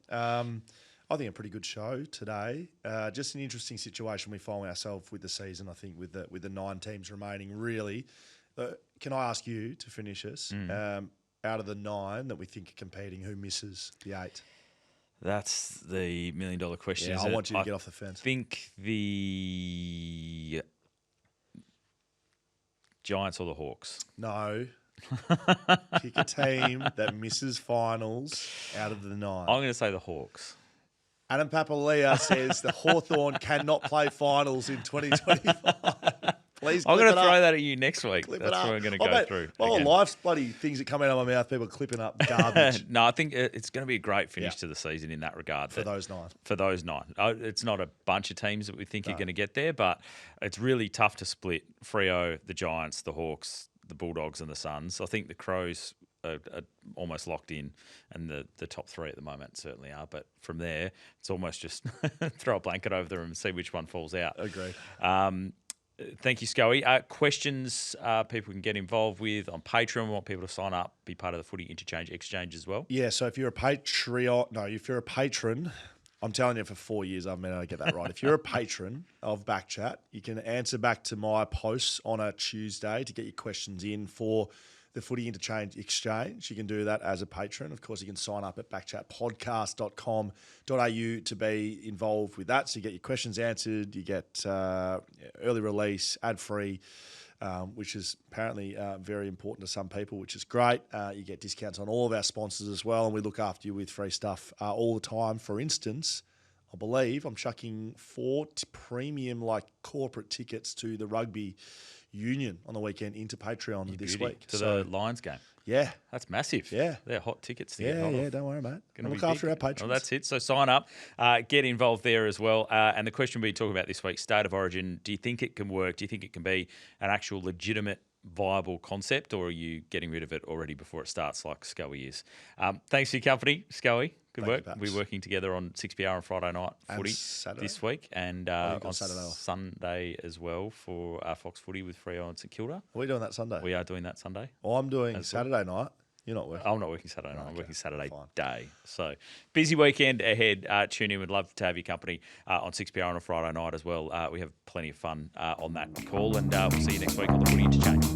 I think a pretty good show today. Just an interesting situation we find ourselves with the season, I think, with the 9 teams remaining, really. Can I ask you to finish us? Out of the 9 that we think are competing, who misses the 8? That's the $1 million question. Yeah, I want you to get off the fence. I think the Giants or the Hawks. No. Pick a team that misses finals out of the 9. I'm going to say the Hawks. Adam Papalia says the Hawthorn cannot play finals in 2025. Please, I'm going to throw that at you next week. That's what I'm going to go through. Well, life's bloody things that come out of my mouth, people clipping up garbage. No, I think it's going to be a great finish to the season in that regard. For those 9. For those 9. It's not a bunch of teams that we think are going to get there, but it's really tough to split Freo, the Giants, the Hawks, the Bulldogs and the Suns. I think the Crows are almost locked in, and the top 3 at the moment certainly are. But from there, it's almost just throw a blanket over them and see which one falls out. Agreed. Thank you, Scully. Questions people can get involved with on Patreon. We want people to sign up, be part of the Footy Interchange Exchange as well. Yeah, so if you're a patron, I'm telling you for 4 years I've been able to get that right. If you're a patron of BackChat, you can answer back to my posts on a Tuesday to get your questions in for the Footy Interchange Exchange. You can do that as a patron. Of course, you can sign up at backchatpodcast.com.au to be involved with that. So you get your questions answered, you get early release, ad-free, which is apparently very important to some people, which is great. You get discounts on all of our sponsors as well, and we look after you with free stuff all the time. For instance, I believe I'm chucking 4 premium corporate tickets to the rugby union on the weekend into Patreon this week. To the Lions game. Yeah. That's massive. Yeah. They're hot tickets to get hold of. Don't worry, mate. Gonna look after our patrons. Well, that's it. So sign up, get involved there as well. And the question we're talking about this week, State of Origin, do you think it can work? Do you think it can be an actual legitimate, viable concept, or are you getting rid of it already before it starts like Scully is? Thanks for your company, Scully. Good work. We're working together on 6PR on Friday night footy this week, and on Sunday as well for Fox Footy with Freo and St Kilda. Are we doing that Sunday? We are doing that Sunday. Well, I'm doing Saturday night. You're not working? I'm not working Saturday night. I'm working Saturday day. So busy weekend ahead. Tune in. We'd love to have your company on 6PR on a Friday night as well. We have plenty of fun on that call, and we'll see you next week on the Footy Interchange.